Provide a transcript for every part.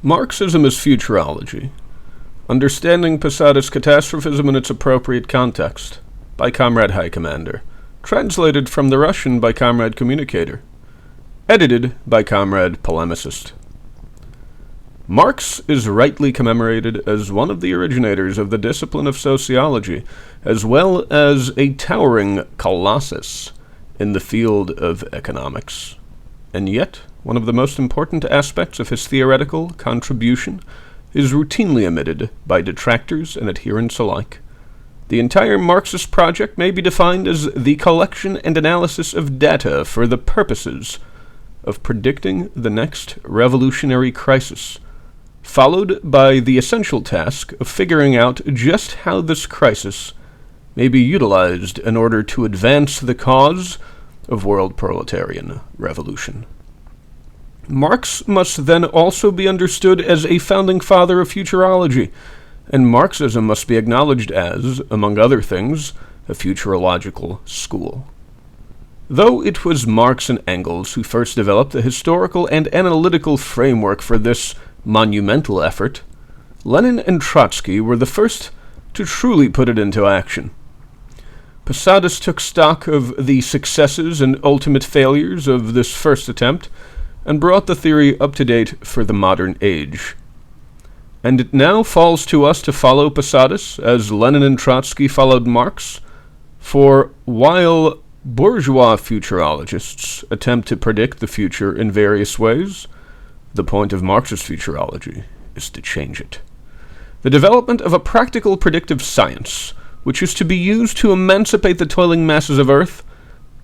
Marxism is Futurology. Understanding Posadist Catastrophism in its appropriate context, by Comrade High Commander. Translated from the Russian by Comrade Communicator. Edited by Comrade Polemicist. Marx is rightly commemorated as one of the originators of the discipline of sociology, as well as a towering colossus in the field of economics. And yet, one of the most important aspects of his theoretical contribution is routinely omitted by detractors and adherents alike. The entire Marxist project may be defined as the collection and analysis of data for the purposes of predicting the next revolutionary crisis, followed by the essential task of figuring out just how this crisis may be utilized in order to advance the cause of world proletarian revolution. Marx must then also be understood as a founding father of futurology, and Marxism must be acknowledged as, among other things, a futurological school. Though it was Marx and Engels who first developed the historical and analytical framework for this monumental effort, Lenin and Trotsky were the first to truly put it into action. Posadist took stock of the successes and ultimate failures of this first attempt and brought the theory up to date for the modern age. And it now falls to us to follow Posadist as Lenin and Trotsky followed Marx, for while bourgeois futurologists attempt to predict the future in various ways, the point of Marxist futurology is to change it. The development of a practical predictive science, which is to be used to emancipate the toiling masses of Earth,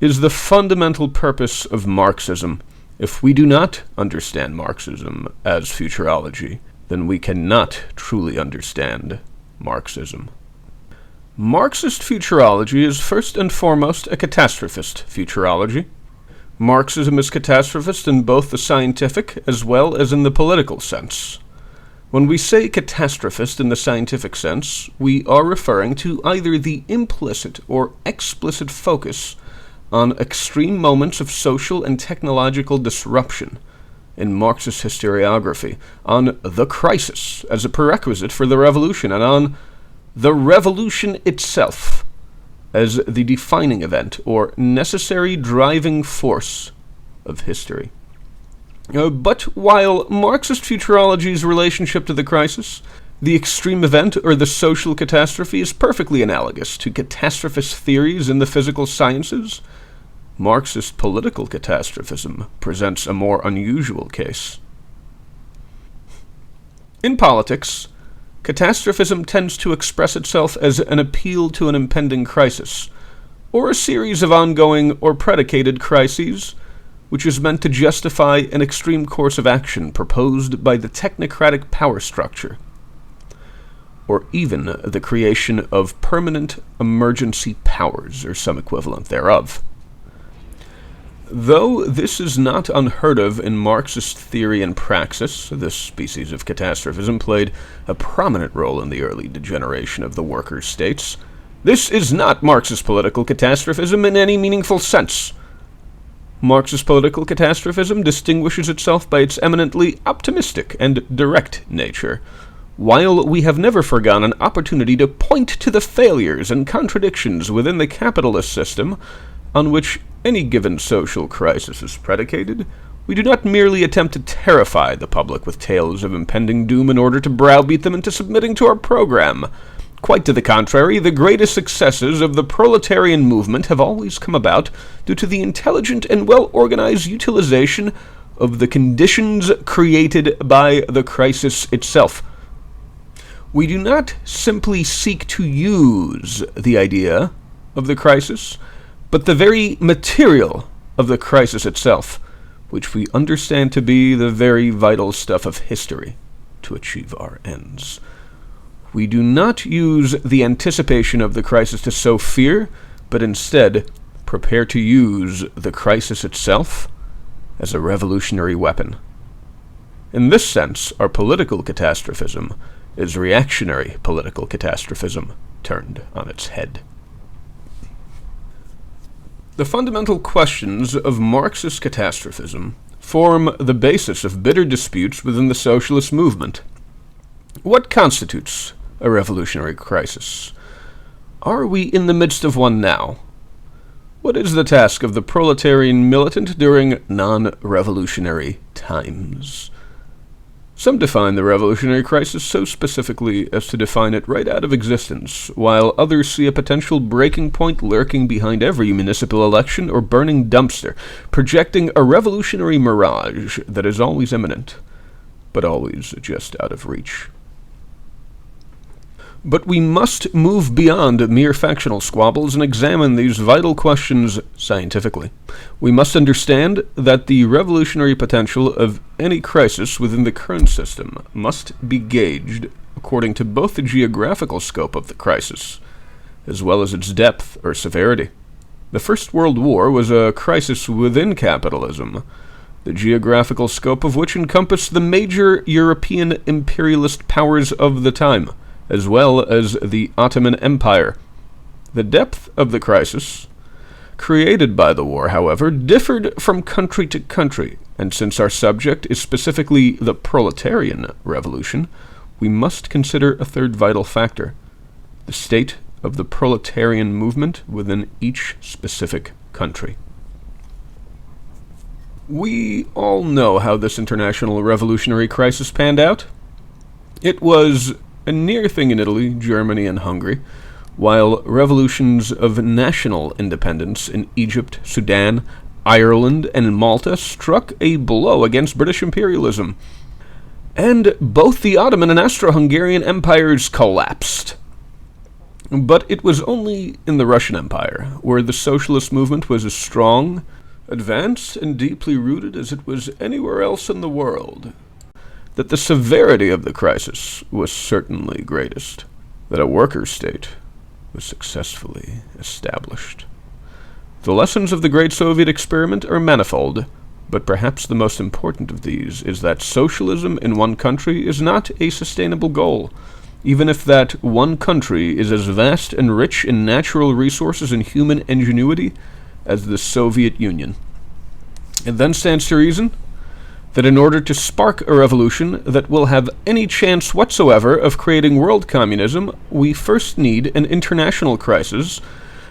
is the fundamental purpose of Marxism. If we do not understand Marxism as futurology, then we cannot truly understand Marxism. Marxist futurology is first and foremost a catastrophist futurology. Marxism is catastrophist in both the scientific as well as in the political sense. When we say catastrophist in the scientific sense, we are referring to either the implicit or explicit focus on extreme moments of social and technological disruption in Marxist historiography, on the crisis as a prerequisite for the revolution, and on the revolution itself as the defining event or necessary driving force of history. But while Marxist futurology's relationship to the crisis, the extreme event, or the social catastrophe, is perfectly analogous to catastrophist theories in the physical sciences, Marxist political catastrophism presents a more unusual case. In politics, catastrophism tends to express itself as an appeal to an impending crisis, or a series of ongoing or predicated crises, which is meant to justify an extreme course of action proposed by the technocratic power structure, or even the creation of permanent emergency powers, or some equivalent thereof. Though this is not unheard of in Marxist theory and praxis, this species of catastrophism played a prominent role in the early degeneration of the worker states, this is not Marxist political catastrophism in any meaningful sense. Marxist political catastrophism distinguishes itself by its eminently optimistic and direct nature, while we have never forgone an opportunity to point to the failures and contradictions within the capitalist system on which any given social crisis is predicated. We do not merely attempt to terrify the public with tales of impending doom in order to browbeat them into submitting to our program. Quite to the contrary, the greatest successes of the proletarian movement have always come about due to the intelligent and well-organized utilization of the conditions created by the crisis itself. We do not simply seek to use the idea of the crisis, but the very material of the crisis itself, which we understand to be the very vital stuff of history to achieve our ends. We do not use the anticipation of the crisis to sow fear, but instead prepare to use the crisis itself as a revolutionary weapon. In this sense, our political catastrophism is reactionary political catastrophism turned on its head. The fundamental questions of Marxist catastrophism form the basis of bitter disputes within the socialist movement. What constitutes a revolutionary crisis? Are we in the midst of one now? What is the task of the proletarian militant during non-revolutionary times? Some define the revolutionary crisis so specifically as to define it right out of existence, while others see a potential breaking point lurking behind every municipal election or burning dumpster, projecting a revolutionary mirage that is always imminent, but always just out of reach. But we must move beyond mere factional squabbles and examine these vital questions scientifically. We must understand that the revolutionary potential of any crisis within the current system must be gauged according to both the geographical scope of the crisis, as well as its depth or severity. The First World War was a crisis within capitalism, the geographical scope of which encompassed the major European imperialist powers of the time, as well as the Ottoman Empire. The depth of the crisis created by the war, however, differed from country to country, and since our subject is specifically the proletarian revolution, we must consider a third vital factor: the state of the proletarian movement within each specific country. We all know how this international revolutionary crisis panned out. It was a near thing in Italy, Germany, and Hungary, while revolutions of national independence in Egypt, Sudan, Ireland, and Malta struck a blow against British imperialism. And both the Ottoman and Austro-Hungarian empires collapsed. But it was only in the Russian Empire, where the socialist movement was as strong, advanced, and deeply rooted as it was anywhere else in the world, that the severity of the crisis was certainly greatest, that a worker state was successfully established. The lessons of the great Soviet experiment are manifold, but perhaps the most important of these is that socialism in one country is not a sustainable goal, even if that one country is as vast and rich in natural resources and human ingenuity as the Soviet Union. It then stands to reason that in order to spark a revolution that will have any chance whatsoever of creating world communism, we first need an international crisis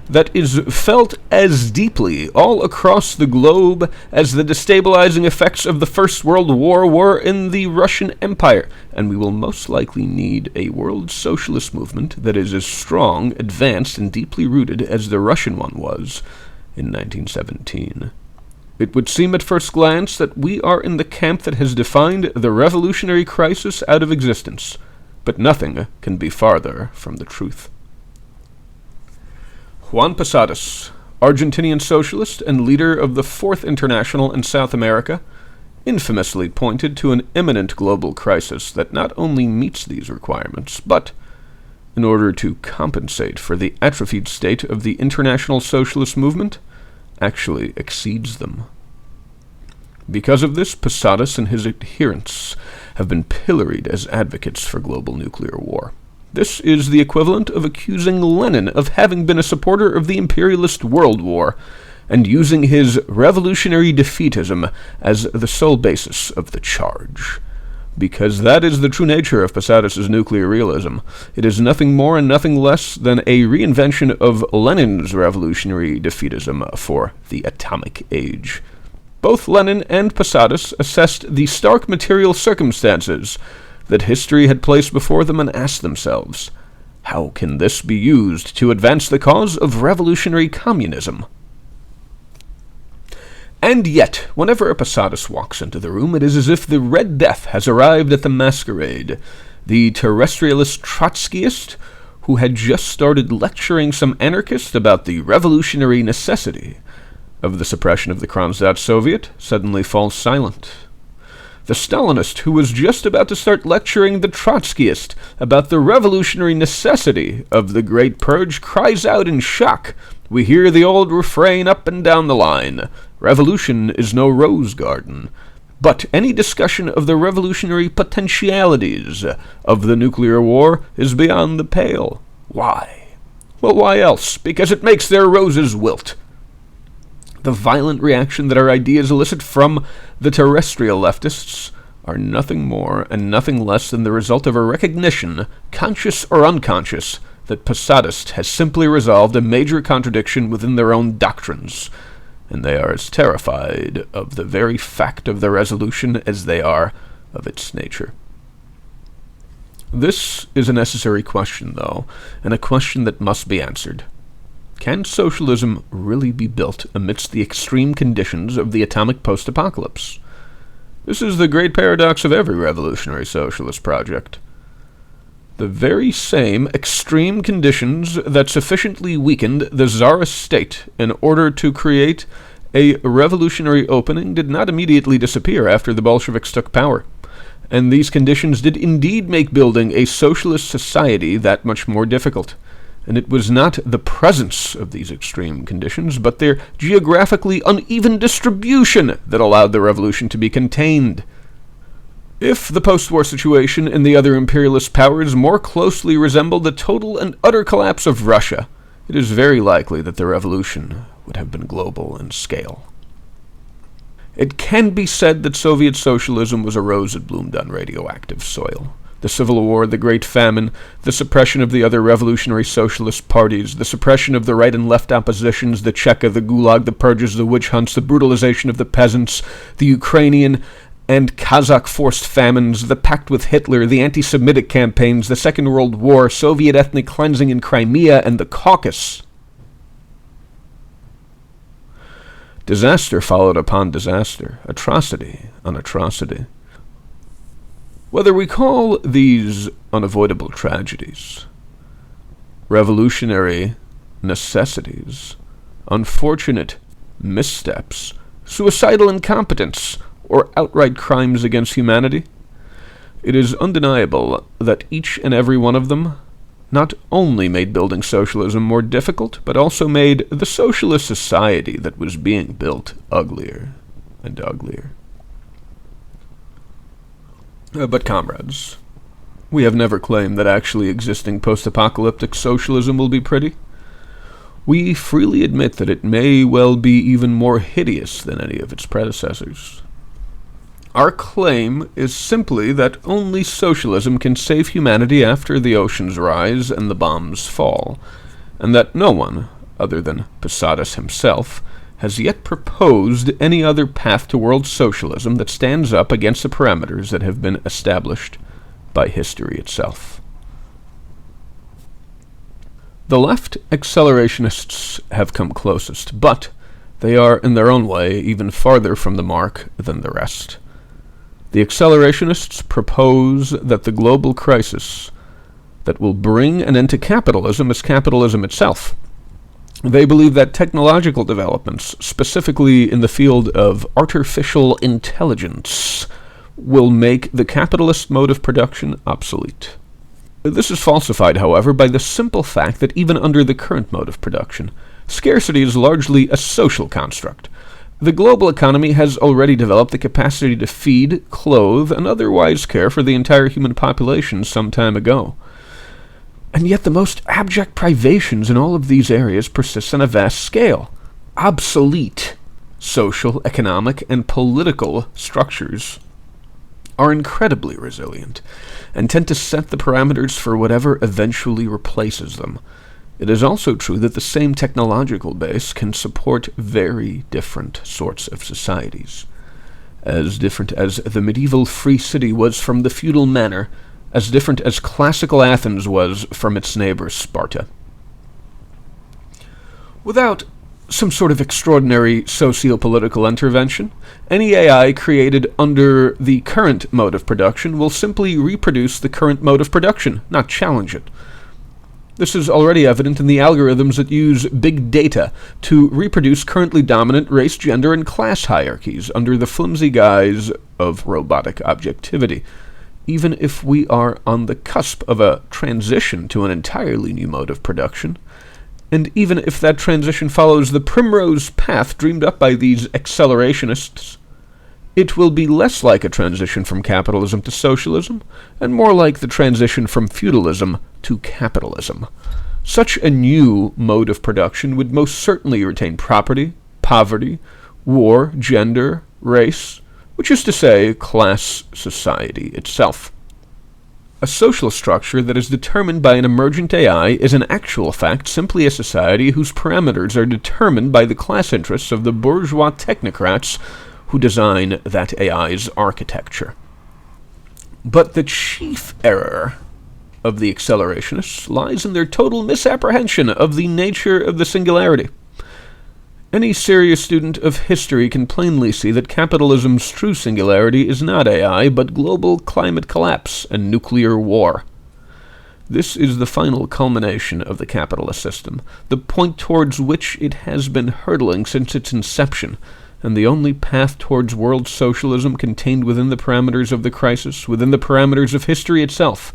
that is felt as deeply all across the globe as the destabilizing effects of the First World War were in the Russian Empire, and we will most likely need a world socialist movement that is as strong, advanced, and deeply rooted as the Russian one was in 1917. It would seem at first glance that we are in the camp that has defined the revolutionary crisis out of existence, but nothing can be farther from the truth. Juan Posadist, Argentinian socialist and leader of the Fourth International in South America, infamously pointed to an imminent global crisis that not only meets these requirements, but, in order to compensate for the atrophied state of the international socialist movement, actually exceeds them. Because of this, Posadist and his adherents have been pilloried as advocates for global nuclear war. This is the equivalent of accusing Lenin of having been a supporter of the imperialist world war, and using his revolutionary defeatism as the sole basis of the charge. Because that is the true nature of Posadist's nuclear realism. It is nothing more and nothing less than a reinvention of Lenin's revolutionary defeatism for the atomic age. Both Lenin and Posadist assessed the stark material circumstances that history had placed before them and asked themselves, how can this be used to advance the cause of revolutionary communism? And yet, whenever a Posadist walks into the room, it is as if the Red Death has arrived at the masquerade. The terrestrialist Trotskyist, who had just started lecturing some anarchists about the revolutionary necessity of the suppression of the Kronstadt Soviet, suddenly falls silent. The Stalinist, who was just about to start lecturing the Trotskyist about the revolutionary necessity of the Great Purge, cries out in shock. We hear the old refrain up and down the line, revolution is no rose garden. But any discussion of the revolutionary potentialities of the nuclear war is beyond the pale. Why? Well, why else? Because it makes their roses wilt. The violent reaction that our ideas elicit from the terrestrial leftists are nothing more and nothing less than the result of a recognition, conscious or unconscious, that Posadist has simply resolved a major contradiction within their own doctrines, and they are as terrified of the very fact of their resolution as they are of its nature. This is a necessary question, though, and a question that must be answered. Can socialism really be built amidst the extreme conditions of the atomic post-apocalypse? This is the great paradox of every revolutionary socialist project. The very same extreme conditions that sufficiently weakened the czarist state in order to create a revolutionary opening did not immediately disappear after the Bolsheviks took power. And these conditions did indeed make building a socialist society that much more difficult. And it was not the presence of these extreme conditions, but their geographically uneven distribution that allowed the revolution to be contained. If the post-war situation in the other imperialist powers more closely resembled the total and utter collapse of Russia, it is very likely that the revolution would have been global in scale. It can be said that Soviet socialism was a rose that bloomed on radioactive soil. The Civil War, the Great Famine, the suppression of the other revolutionary socialist parties, the suppression of the right and left oppositions, the Cheka, the Gulag, the purges, the witch hunts, the brutalization of the peasants, the Ukrainian and Kazakh forced famines, the pact with Hitler, the anti-Semitic campaigns, the Second World War, Soviet ethnic cleansing in Crimea and the Caucasus. Disaster followed upon disaster, atrocity on atrocity. Whether we call these unavoidable tragedies, revolutionary necessities, unfortunate missteps, suicidal incompetence, or outright crimes against humanity, it is undeniable that each and every one of them not only made building socialism more difficult, but also made the socialist society that was being built uglier and uglier. But comrades, we have never claimed that actually existing post-apocalyptic socialism will be pretty. We freely admit that it may well be even more hideous than any of its predecessors. Our claim is simply that only socialism can save humanity after the oceans rise and the bombs fall, and that no one, other than Posadist himself, has yet proposed any other path to world socialism that stands up against the parameters that have been established by history itself. The left accelerationists have come closest, but they are, in their own way, even farther from the mark than the rest. The accelerationists propose that the global crisis that will bring an end to capitalism is capitalism itself. They believe that technological developments, specifically in the field of artificial intelligence, will make the capitalist mode of production obsolete. This is falsified, however, by the simple fact that even under the current mode of production, scarcity is largely a social construct. The global economy has already developed the capacity to feed, clothe, and otherwise care for the entire human population some time ago. And yet the most abject privations in all of these areas persist on a vast scale. Obsolete social, economic, and political structures are incredibly resilient and tend to set the parameters for whatever eventually replaces them. It is also true that the same technological base can support very different sorts of societies. As different as the medieval free city was from the feudal manor, as different as classical Athens was from its neighbor Sparta. Without some sort of extraordinary socio-political intervention, any AI created under the current mode of production will simply reproduce the current mode of production, not challenge it. This is already evident in the algorithms that use big data to reproduce currently dominant race, gender, and class hierarchies under the flimsy guise of robotic objectivity. Even if we are on the cusp of a transition to an entirely new mode of production, and even if that transition follows the primrose path dreamed up by these accelerationists, it will be less like a transition from capitalism to socialism, and more like the transition from feudalism to capitalism. Such a new mode of production would most certainly retain property, poverty, war, gender, race, which is to say, class society itself. A social structure that is determined by an emergent AI is in actual fact simply a society whose parameters are determined by the class interests of the bourgeois technocrats who design that AI's architecture. But the chief error of the accelerationists lies in their total misapprehension of the nature of the singularity. Any serious student of history can plainly see that capitalism's true singularity is not AI, but global climate collapse and nuclear war. This is the final culmination of the capitalist system, the point towards which it has been hurtling since its inception, and the only path towards world socialism contained within the parameters of the crisis, within the parameters of history itself,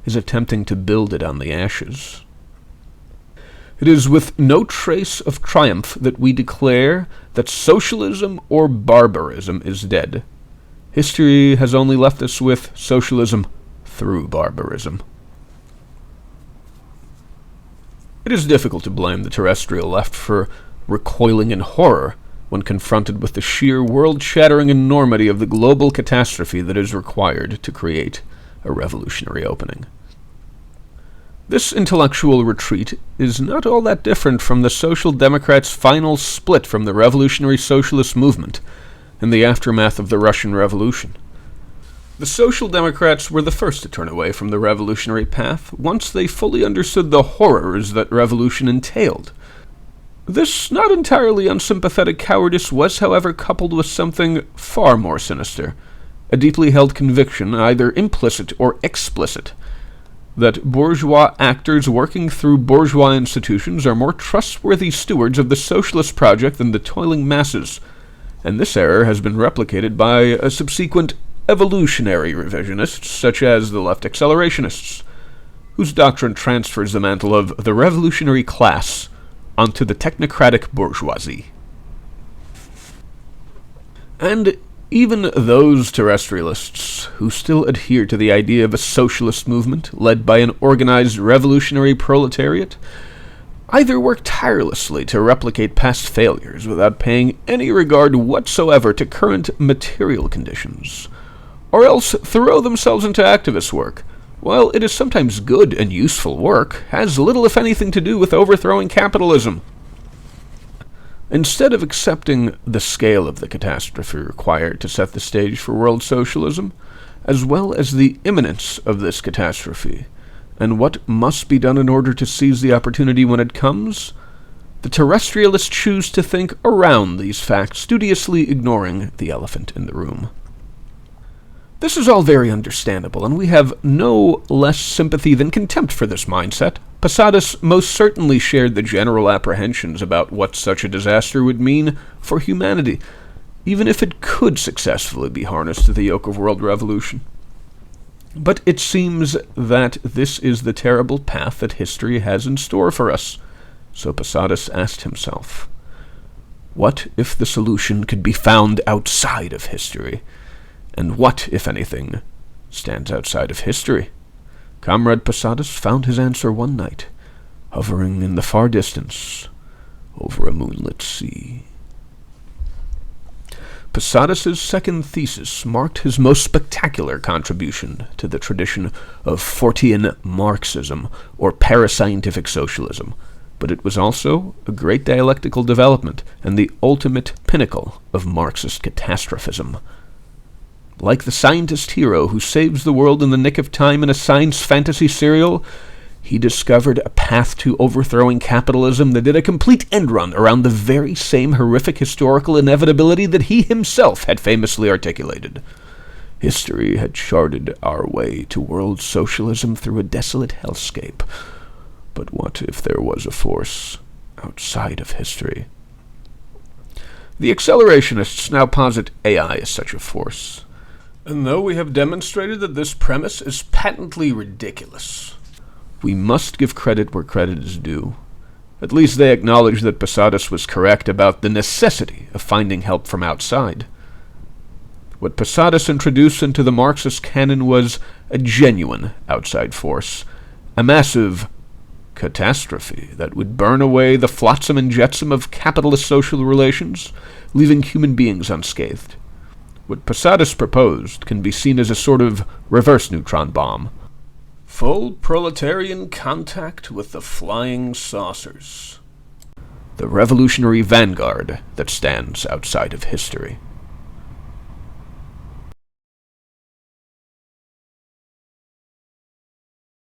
is attempting to build it on the ashes. It is with no trace of triumph that we declare that socialism or barbarism is dead. History has only left us with socialism through barbarism. It is difficult to blame the terrestrial left for recoiling in horror when confronted with the sheer world-shattering enormity of the global catastrophe that is required to create a revolutionary opening. This intellectual retreat is not all that different from the Social Democrats' final split from the revolutionary socialist movement in the aftermath of the Russian Revolution. The Social Democrats were the first to turn away from the revolutionary path once they fully understood the horrors that revolution entailed. This not entirely unsympathetic cowardice was, however, coupled with something far more sinister, a deeply held conviction, either implicit or explicit, that bourgeois actors working through bourgeois institutions are more trustworthy stewards of the socialist project than the toiling masses, and this error has been replicated by subsequent evolutionary revisionists, such as the left accelerationists, whose doctrine transfers the mantle of the revolutionary class onto the technocratic bourgeoisie. And even those terrestrialists who still adhere to the idea of a socialist movement led by an organized revolutionary proletariat either work tirelessly to replicate past failures without paying any regard whatsoever to current material conditions, or else throw themselves into activist work. While it is sometimes good and useful work, has little if anything to do with overthrowing capitalism. Instead of accepting the scale of the catastrophe required to set the stage for world socialism, as well as the imminence of this catastrophe, and what must be done in order to seize the opportunity when it comes, the terrestrialists choose to think around these facts, studiously ignoring the elephant in the room. This is all very understandable, and we have no less sympathy than contempt for this mindset. Posadist most certainly shared the general apprehensions about what such a disaster would mean for humanity, even if it could successfully be harnessed to the yoke of world revolution. But it seems that this is the terrible path that history has in store for us. So Posadist asked himself, what if the solution could be found outside of history? And what, if anything, stands outside of history? Comrade Posadist found his answer one night, hovering in the far distance over a moonlit sea. Posadist's second thesis marked his most spectacular contribution to the tradition of Fortean Marxism, or parascientific socialism, but it was also a great dialectical development and the ultimate pinnacle of Marxist catastrophism. Like the scientist hero who saves the world in the nick of time in a science fantasy serial, he discovered a path to overthrowing capitalism that did a complete end-run around the very same horrific historical inevitability that he himself had famously articulated. History had charted our way to world socialism through a desolate hellscape. But what if there was a force outside of history? The accelerationists now posit AI as such a force. And though we have demonstrated that this premise is patently ridiculous, we must give credit where credit is due. At least they acknowledge that Posadist was correct about the necessity of finding help from outside. What Posadist introduced into the Marxist canon was a genuine outside force, a massive catastrophe that would burn away the flotsam and jetsam of capitalist social relations, leaving human beings unscathed. What Posadist proposed can be seen as a sort of reverse neutron bomb. Full proletarian contact with the flying saucers. The revolutionary vanguard that stands outside of history.